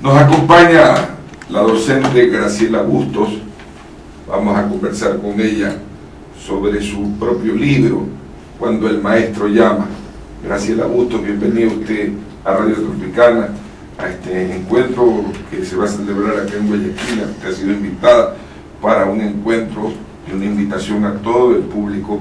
Nos acompaña la docente Graciela Bustos. Vamos a conversar con ella sobre su propio libro, Cuando el Maestro Llama. Graciela Bustos, bienvenido usted a Radio Tropicana, a este encuentro que se va a celebrar acá en Guayaquil. Usted ha sido invitada para un encuentro y una invitación a todo el público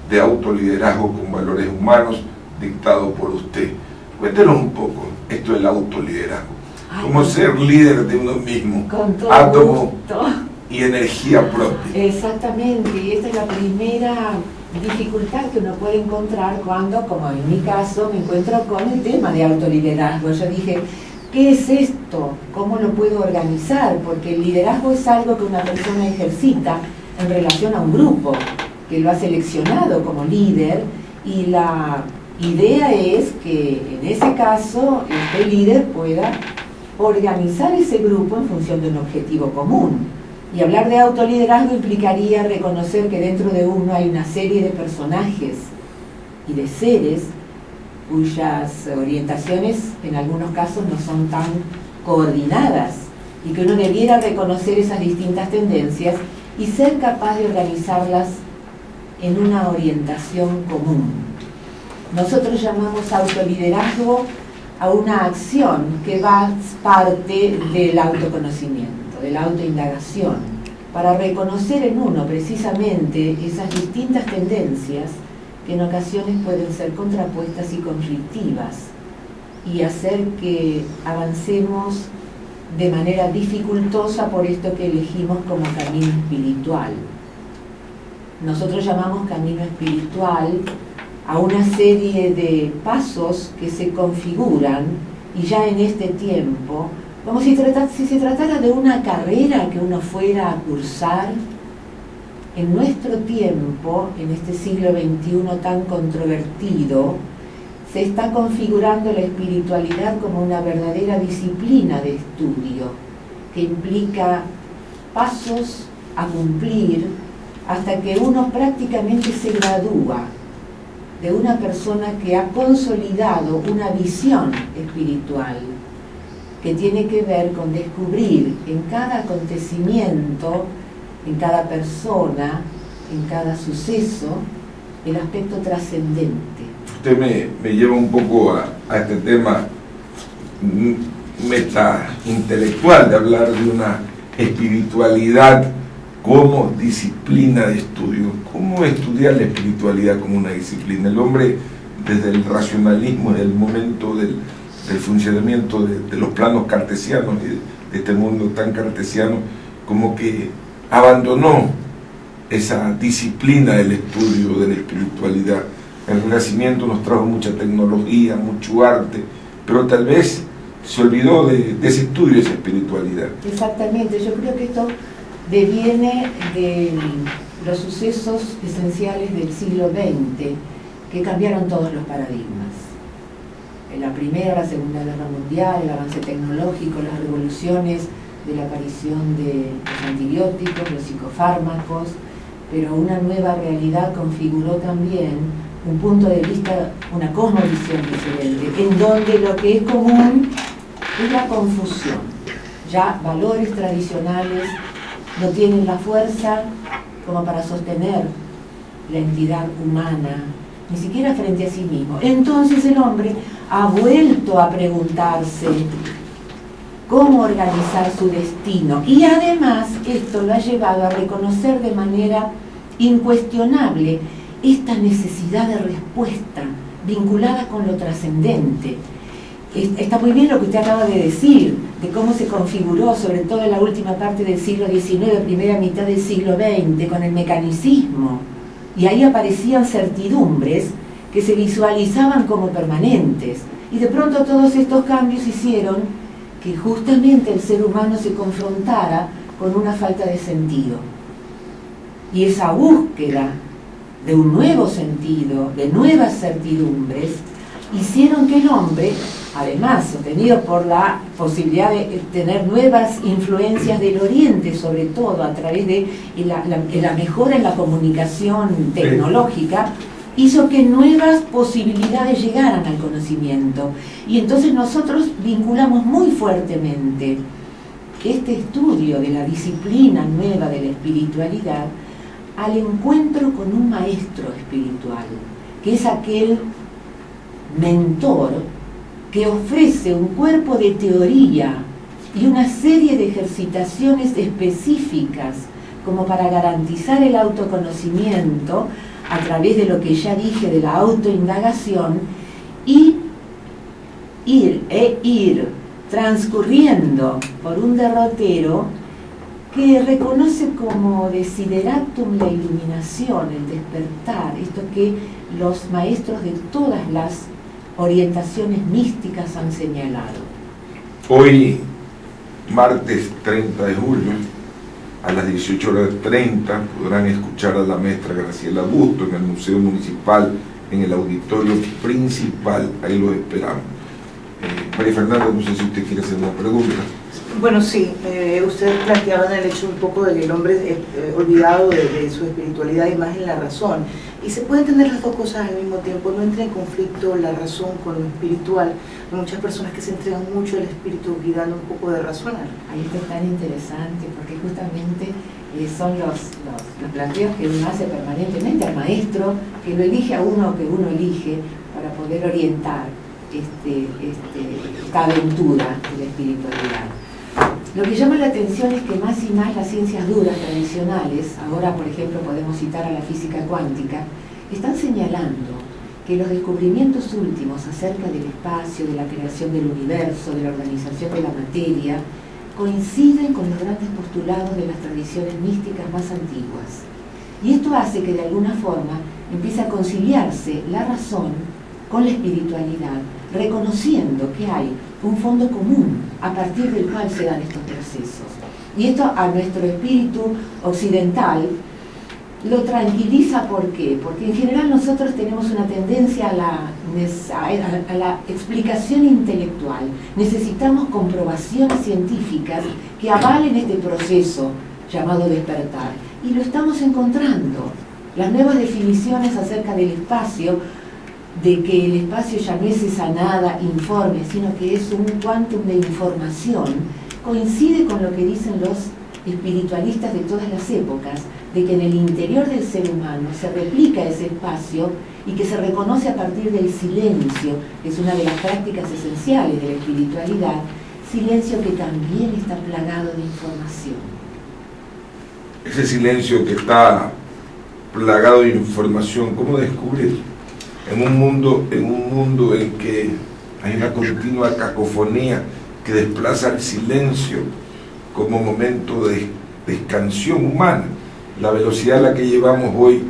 de autoliderazgo con valores humanos dictado por usted. Cuéntenos un poco esto del autoliderazgo. ¿Cómo ser líder de uno mismo? Con todo átomo gusto. Y energía propia. Exactamente, y esta es la primera dificultad que uno puede encontrar cuando, como en mi caso, me encuentro con el tema de autoliderazgo. Yo dije, ¿qué es esto? ¿Cómo lo puedo organizar? Porque el liderazgo es algo que una persona ejercita en relación a un grupo, que lo ha seleccionado como líder, y la idea es que en ese caso este líder pueda organizar ese grupo en función de un objetivo común. Y hablar de autoliderazgo implicaría reconocer que dentro de uno hay una serie de personajes y de seres cuyas orientaciones en algunos casos no son tan coordinadas, y que uno debiera reconocer esas distintas tendencias y ser capaz de organizarlas en una orientación común. Nosotros llamamos autoliderazgo a una acción que va parte del autoconocimiento, de la autoindagación, para reconocer en uno precisamente esas distintas tendencias que en ocasiones pueden ser contrapuestas y conflictivas, y hacer que avancemos de manera dificultosa por esto que elegimos como camino espiritual. Nosotros llamamos camino espiritual a una serie de pasos que se configuran, y ya en este tiempo, como si se tratara de una carrera que uno fuera a cursar. En nuestro tiempo, en este siglo XXI tan controvertido, se está configurando la espiritualidad como una verdadera disciplina de estudio, que implica pasos a cumplir hasta que uno prácticamente se gradúa de una persona que ha consolidado una visión espiritual que tiene que ver con descubrir en cada acontecimiento, en cada persona, en cada suceso, el aspecto trascendente. Usted me lleva un poco a este tema meta-intelectual de hablar de una espiritualidad como disciplina de estudio. ¿Cómo estudiar la espiritualidad como una disciplina? El hombre, desde el racionalismo, desde el momento del funcionamiento de los planos cartesianos, de este mundo tan cartesiano, como que abandonó esa disciplina del estudio de la espiritualidad. El Renacimiento nos trajo mucha tecnología, mucho arte, pero tal vez se olvidó de ese estudio, de esa espiritualidad. Exactamente, yo creo que esto deviene de los sucesos esenciales del siglo XX que cambiaron todos los paradigmas. En la Primera, la Segunda Guerra Mundial, el avance tecnológico, las revoluciones de la aparición de los antibióticos, los psicofármacos, pero una nueva realidad configuró también un punto de vista, una cosmovisión diferente, en donde lo que es común es la confusión. Ya valores tradicionales no tienen la fuerza como para sostener la entidad humana, ni siquiera frente a sí mismo. Entonces el hombre ha vuelto a preguntarse cómo organizar su destino, y además esto lo ha llevado a reconocer de manera incuestionable esta necesidad de respuesta vinculada con lo trascendente. Está muy bien lo que usted acaba de decir, de cómo se configuró, sobre todo en la última parte del siglo XIX, primera mitad del siglo XX, con el mecanicismo, y ahí aparecían certidumbres que se visualizaban como permanentes, y de pronto todos estos cambios hicieron que justamente el ser humano se confrontara con una falta de sentido, y esa búsqueda de un nuevo sentido, de nuevas certidumbres, hicieron que el hombre, además sostenido por la posibilidad de tener nuevas influencias del Oriente, sobre todo a través de la mejora en la comunicación tecnológica, hizo que nuevas posibilidades llegaran al conocimiento. Y entonces nosotros vinculamos muy fuertemente este estudio de la disciplina nueva de la espiritualidad al encuentro con un maestro espiritual, que es aquel mentor que ofrece un cuerpo de teoría y una serie de ejercitaciones específicas como para garantizar el autoconocimiento a través de lo que ya dije de la autoindagación y ir transcurriendo por un derrotero que reconoce como desideratum la iluminación, el despertar, esto que los maestros de todas las orientaciones místicas han señalado. Hoy, martes 30 de julio, a las 18:30 podrán escuchar a la maestra Graciela Bustos en el Museo Municipal, en el auditorio principal. Ahí los esperamos. María Fernanda, no sé si usted quiere hacer una pregunta. Bueno, sí, ustedes planteaban el hecho un poco de que el hombre olvidado de su espiritualidad y más en la razón. Y se pueden tener las dos cosas al mismo tiempo, no entra en conflicto la razón con lo espiritual. Hay muchas personas que se entregan mucho al espíritu olvidando un poco de razonar. Ahí está tan interesante, porque justamente son los planteos que uno hace permanentemente al maestro, que lo elige a uno que uno elige para poder orientar esta aventura de la espiritualidad. Lo que llama la atención es que más y más las ciencias duras tradicionales, ahora por ejemplo podemos citar a la física cuántica, están señalando que los descubrimientos últimos acerca del espacio, de la creación del universo, de la organización de la materia, coinciden con los grandes postulados de las tradiciones místicas más antiguas. Y esto hace que de alguna forma empiece a conciliarse la razón con la espiritualidad, reconociendo que hay un fondo común a partir del cual se dan estos procesos. Y esto a nuestro espíritu occidental lo tranquiliza. ¿Por qué? Porque en general nosotros tenemos una tendencia a la explicación intelectual. Necesitamos comprobaciones científicas que avalen este proceso llamado despertar. Y lo estamos encontrando. Las nuevas definiciones acerca del espacio, de que el espacio ya no es esa nada informe, sino que es un quantum de información, coincide con lo que dicen los espiritualistas de todas las épocas, de que en el interior del ser humano se replica ese espacio y que se reconoce a partir del silencio, que es una de las prácticas esenciales de la espiritualidad, silencio que también está plagado de información. Ese silencio que está plagado de información, ¿cómo descubrir? En un mundo en que hay una continua cacofonía que desplaza el silencio como momento de expansión humana. La velocidad a la que llevamos hoy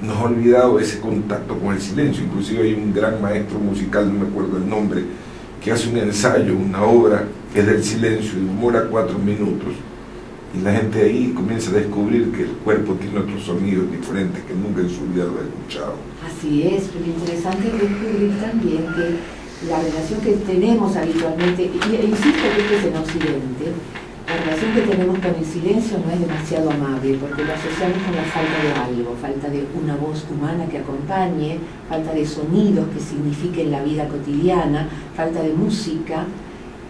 nos ha olvidado ese contacto con el silencio. Inclusive hay un gran maestro musical, no me acuerdo el nombre, que hace un ensayo, una obra que es del silencio y demora 4 minutos. Y la gente ahí comienza a descubrir que el cuerpo tiene otros sonidos diferentes que nunca en su vida lo ha escuchado. Así es, pero interesante descubrir también que la relación que tenemos habitualmente, e insisto que esto es en Occidente, la relación que tenemos con el silencio no es demasiado amable, porque lo asociamos con la falta de algo, falta de una voz humana que acompañe, falta de sonidos que signifiquen la vida cotidiana, falta de música,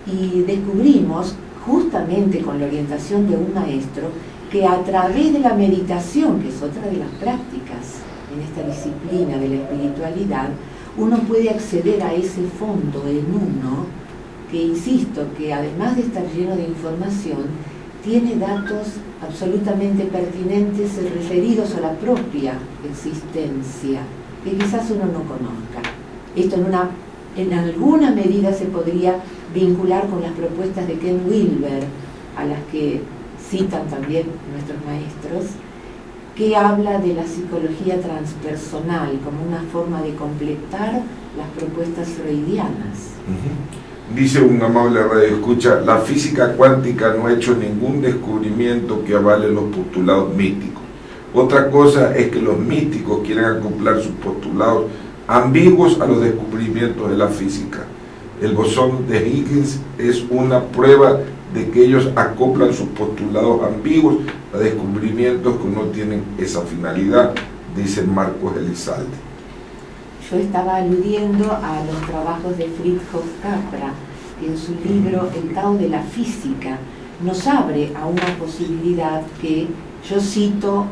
y descubrimos justamente con la orientación de un maestro, que a través de la meditación, que es otra de las prácticas en esta disciplina de la espiritualidad, uno puede acceder a ese fondo en uno, que insisto, que además de estar lleno de información, tiene datos absolutamente pertinentes referidos a la propia existencia, que quizás uno no conozca. Esto en alguna medida se podría vincular con las propuestas de Ken Wilber, a las que citan también nuestros maestros, que habla de la psicología transpersonal como una forma de completar las propuestas freudianas. Dice un amable radioescucha, la física cuántica no ha hecho ningún descubrimiento que avale los postulados místicos. Otra cosa es que los místicos quieran acoplar sus postulados ambiguos a los descubrimientos de la física. El bosón de Higgs es una prueba de que ellos acoplan sus postulados ambiguos a descubrimientos que no tienen esa finalidad dice Marcos Elizalde. Yo estaba aludiendo a los trabajos de Fritjof Capra, que en su libro El Tao de la Física nos abre a una posibilidad que yo cito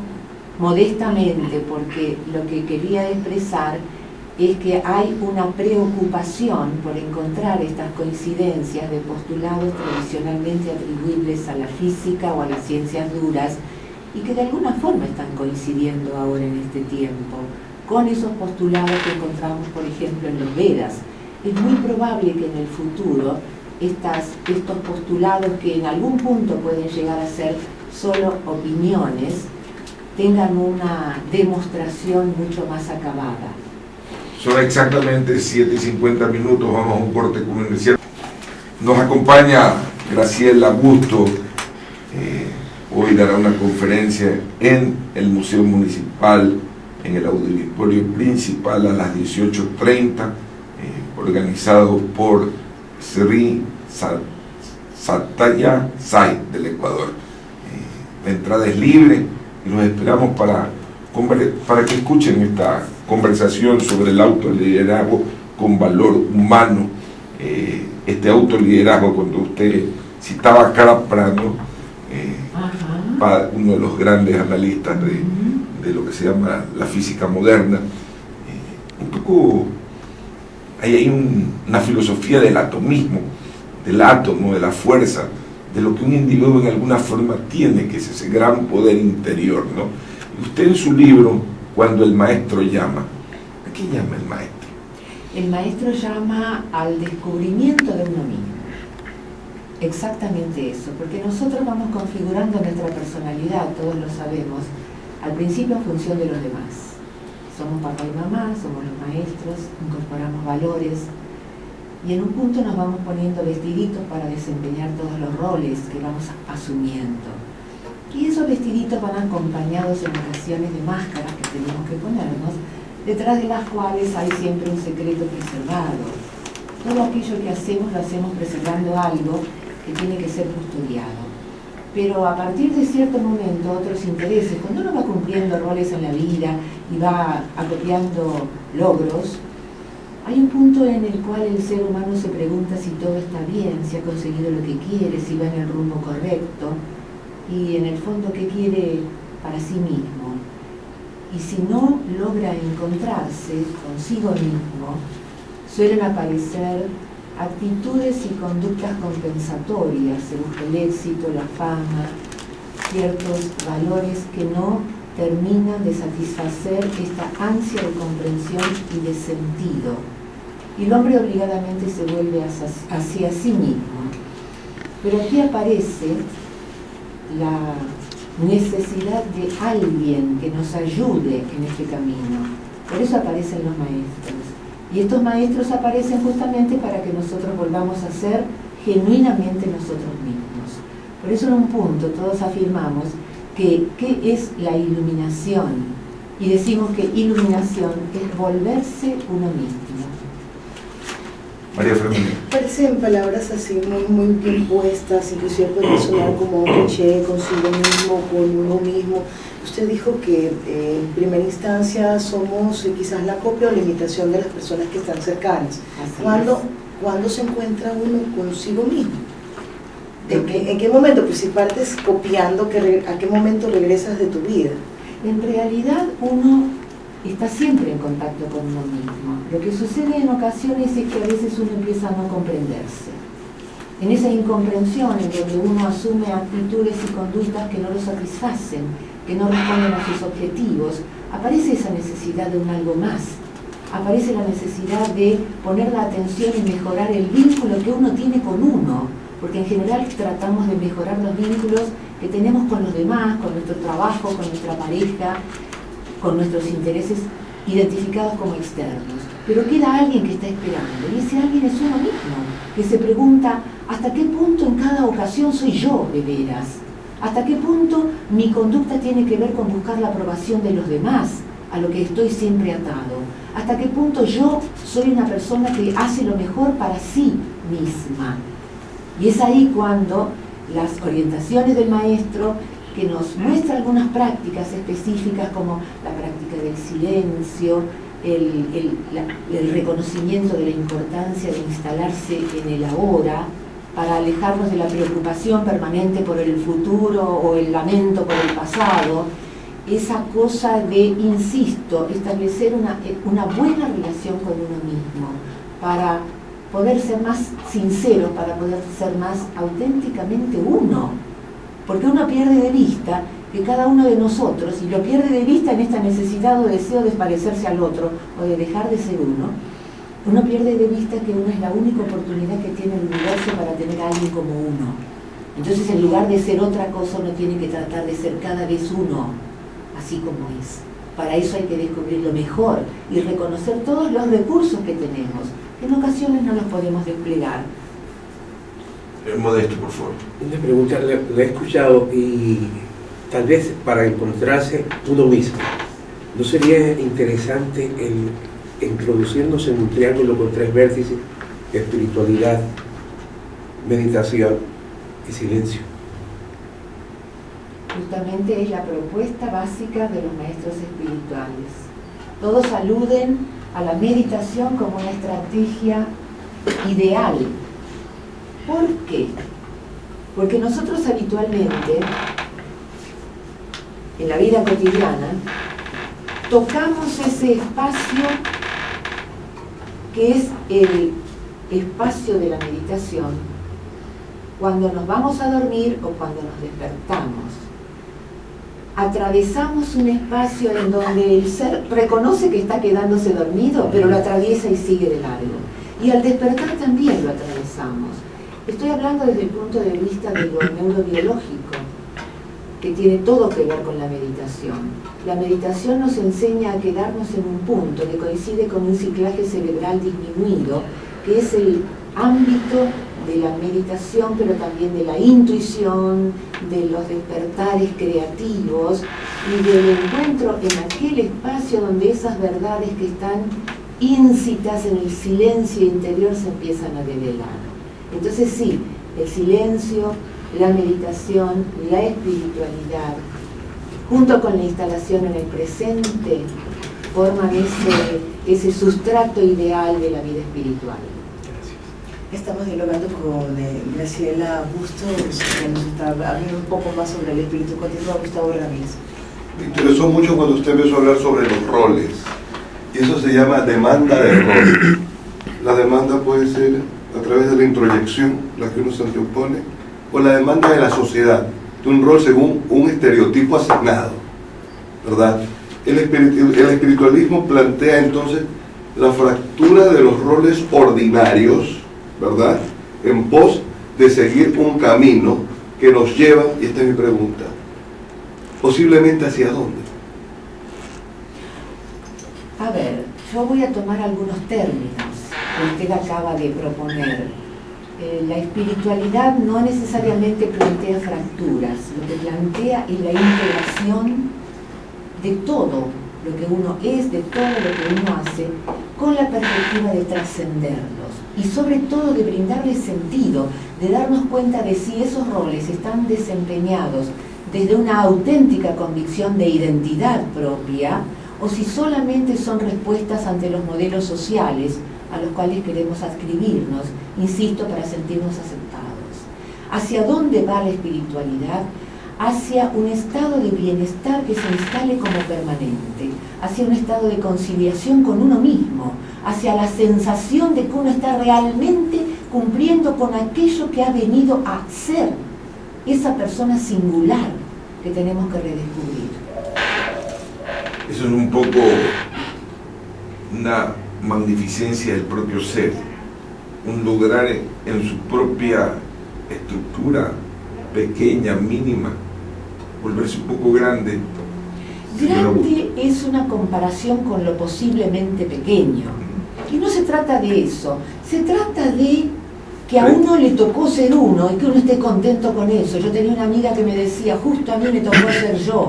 modestamente, porque lo que quería expresar es que hay una preocupación por encontrar estas coincidencias de postulados tradicionalmente atribuibles a la física o a las ciencias duras, y que de alguna forma están coincidiendo ahora en este tiempo con esos postulados que encontramos, por ejemplo, en los Vedas. Es muy probable que en el futuro estos postulados, que en algún punto pueden llegar a ser solo opiniones, tengan una demostración mucho más acabada. Son exactamente 7:50, vamos a un corte comercial. Nos acompaña Graciela Busto, hoy dará una conferencia en el Museo Municipal, en el auditorio principal a las 18:30, organizado por Sri Sathya Sai del Ecuador. La entrada es libre y los esperamos para que escuchen esta conversación sobre el autoliderazgo con valor humano. Este autoliderazgo, cuando usted citaba a Capra, uno de los grandes analistas de lo que se llama la física moderna, un poco hay una filosofía del atomismo, del átomo, de la fuerza, de lo que un individuo en alguna forma tiene, que es ese gran poder interior, ¿no? Y usted en su libro, Cuando el maestro llama, ¿a qué llama el maestro? El maestro llama al descubrimiento de uno mismo. Exactamente eso, porque nosotros vamos configurando nuestra personalidad, todos lo sabemos, al principio en función de los demás. Somos papá y mamá, somos los maestros, incorporamos valores, y en un punto nos vamos poniendo vestiditos para desempeñar todos los roles que vamos asumiendo. Y esos vestiditos van acompañados en ocasiones de máscaras que tenemos que ponernos, detrás de las cuales hay siempre un secreto preservado. Todo aquello que hacemos lo hacemos preservando algo que tiene que ser custodiado. Pero a partir de cierto momento, otros intereses, cuando uno va cumpliendo roles en la vida y va acopiando logros, hay un punto en el cual el ser humano se pregunta si todo está bien, si ha conseguido lo que quiere, si va en el rumbo correcto, y en el fondo qué quiere para sí mismo. Y si no logra encontrarse consigo mismo, suelen aparecer actitudes y conductas compensatorias, se busca el éxito, la fama, ciertos valores que no terminan de satisfacer esta ansia de comprensión y de sentido. Y el hombre obligadamente se vuelve hacia sí mismo. Pero aquí aparece la necesidad de alguien que nos ayude en este camino. Por eso aparecen los maestros. Y estos maestros aparecen justamente para que nosotros volvamos a ser genuinamente nosotros mismos. Por eso en un punto todos afirmamos que ¿qué es la iluminación? Y decimos que iluminación es volverse uno mismo. María Fernanda. Parecen palabras así muy bien puestas, inclusive puede sonar como un cliché, consigo mismo, con uno mismo. Usted dijo que en primera instancia somos quizás la copia o la imitación de las personas que están cercanas. ¿Cuándo se encuentra uno consigo mismo? ¿En qué momento? Pues si partes copiando, ¿a qué momento regresas de tu vida? En realidad uno está siempre en contacto con uno mismo. Lo que sucede en ocasiones es que a veces uno empieza a no comprenderse. En esa incomprensión en donde uno asume actitudes y conductas que no lo satisfacen, que no responden a sus objetivos, aparece esa necesidad de un algo más. Aparece la necesidad de poner la atención en mejorar el vínculo que uno tiene con uno, porque en general tratamos de mejorar los vínculos que tenemos con los demás, con nuestro trabajo, con nuestra pareja, con nuestros intereses identificados como externos. Pero queda alguien que está esperando, y ese alguien es uno mismo, que se pregunta ¿hasta qué punto en cada ocasión soy yo de veras? ¿Hasta qué punto mi conducta tiene que ver con buscar la aprobación de los demás, a lo que estoy siempre atado? ¿Hasta qué punto yo soy una persona que hace lo mejor para sí misma? Y es ahí cuando las orientaciones del maestro, que nos muestra algunas prácticas específicas como la práctica del silencio, el reconocimiento de la importancia de instalarse en el ahora para alejarnos de la preocupación permanente por el futuro o el lamento por el pasado, esa cosa de, insisto, establecer una buena relación con uno mismo para poder ser más sinceros, para poder ser más auténticamente uno, porque uno pierde de vista que cada uno de nosotros, y lo pierde de vista en esta necesidad o deseo de parecerse al otro o de dejar de ser uno pierde de vista que uno es la única oportunidad que tiene el universo para tener a alguien como uno. Entonces, en lugar de ser otra cosa, uno tiene que tratar de ser cada vez uno, así como es. Para eso hay que descubrir lo mejor y reconocer todos los recursos que tenemos, que en ocasiones no los podemos desplegar. Modesto, por favor. Una pregunta, la he escuchado y tal vez para encontrarse uno mismo, ¿no sería interesante el introducirnos en un triángulo con 3 vértices: espiritualidad, meditación y silencio? Justamente es la propuesta básica de los maestros espirituales. Todos aluden a la meditación como una estrategia ideal. ¿Por qué? Porque nosotros habitualmente, en la vida cotidiana, tocamos ese espacio que es el espacio de la meditación cuando nos vamos a dormir o cuando nos despertamos. Atravesamos un espacio en donde el ser reconoce que está quedándose dormido, pero lo atraviesa y sigue de largo. Y al despertar también lo atravesamos. Estoy hablando desde el punto de vista de lo neurobiológico, que tiene todo que ver con la meditación. La meditación nos enseña a quedarnos en un punto que coincide con un ciclaje cerebral disminuido, que es el ámbito de la meditación, pero también de la intuición, de los despertares creativos y del encuentro en aquel espacio donde esas verdades que están íncitas en el silencio interior se empiezan a develar. Entonces sí, el silencio, la meditación, la espiritualidad, junto con la instalación en el presente, forman ese sustrato ideal de la vida espiritual. Estamos dialogando con Graciela Bustos, que nos está hablando un poco más sobre el espíritu. Continúa Gustavo Ramírez. Me interesó mucho cuando usted empezó a hablar sobre los roles, y eso se llama demanda de rol. La demanda puede ser a través de la introyección, la que uno se antepone, o la demanda de la sociedad, de un rol según un estereotipo asignado, ¿verdad? El espiritualismo plantea entonces la fractura de los roles ordinarios, ¿verdad?, en pos de seguir un camino que nos lleva, y esta es mi pregunta, posiblemente ¿hacia dónde? A ver, yo voy a tomar algunos términos que usted acaba de proponer. La espiritualidad no necesariamente plantea fracturas, lo que plantea es la integración de todo lo que uno es, de todo lo que uno hace, con la perspectiva de trascenderlos y sobre todo de brindarle sentido, de darnos cuenta de si esos roles están desempeñados desde una auténtica convicción de identidad propia o si solamente son respuestas ante los modelos sociales a los cuales queremos adscribirnos, insisto, para sentirnos aceptados. ¿Hacia dónde va la espiritualidad? Hacia un estado de bienestar que se instale como permanente, hacia un estado de conciliación con uno mismo, hacia la sensación de que uno está realmente cumpliendo con aquello que ha venido a ser esa persona singular que tenemos que redescubrir. Eso es un poco una magnificencia del propio ser, un lograr en su propia estructura pequeña, mínima, volverse un poco grande. Grande es una comparación con lo posiblemente pequeño. Y no se trata de eso, se trata de que a uno le tocó ser uno y que uno esté contento con eso. Yo tenía una amiga que me decía, justo a mí me tocó ser yo,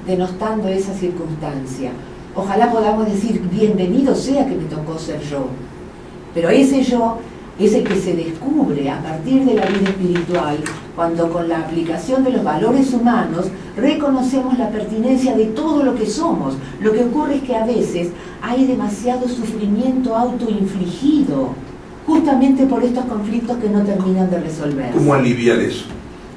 denostando esa circunstancia. Ojalá podamos decir, bienvenido sea que me tocó ser yo. Pero ese yo es el que se descubre a partir de la vida espiritual, cuando con la aplicación de los valores humanos reconocemos la pertinencia de todo lo que somos. Lo que ocurre es que a veces hay demasiado sufrimiento autoinfligido, justamente por estos conflictos que no terminan de resolverse. ¿Cómo aliviar eso?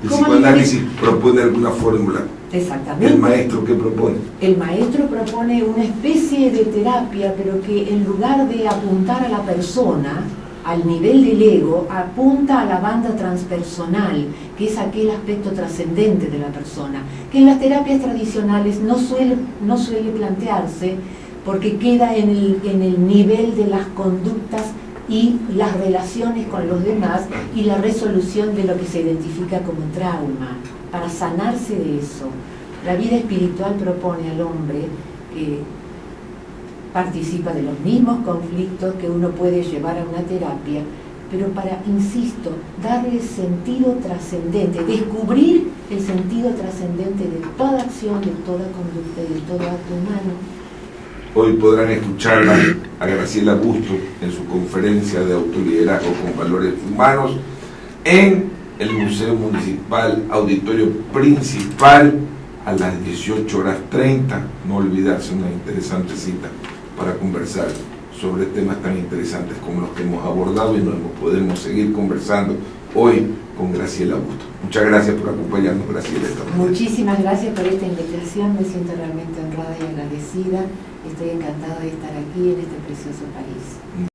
El ¿Cómo psicoanálisis propone alguna fórmula. Exactamente. ¿El maestro qué propone? El maestro propone una especie de terapia, pero que en lugar de apuntar a la persona, al nivel del ego, apunta a la banda transpersonal, que es aquel aspecto trascendente de la persona, que en las terapias tradicionales no suele plantearse, porque queda en el nivel de las conductas y las relaciones con los demás y la resolución de lo que se identifica como trauma, para sanarse de eso. La vida espiritual propone al hombre que participa de los mismos conflictos que uno puede llevar a una terapia, pero para, insisto, darle sentido trascendente, descubrir el sentido trascendente de toda acción, de toda conducta y de todo acto humano. Hoy podrán escucharla a Graciela Bustos en su conferencia de autoliderazgo con valores humanos en el Museo Municipal, auditorio principal, a las 18:30. No olvidarse, una interesante cita para conversar sobre temas tan interesantes como los que hemos abordado, y nos podemos seguir conversando hoy con Graciela Bustos. Muchas gracias por acompañarnos, Graciela. Muchísimas gracias por esta invitación, me siento realmente honrada y agradecida. Estoy encantada de estar aquí en este precioso país.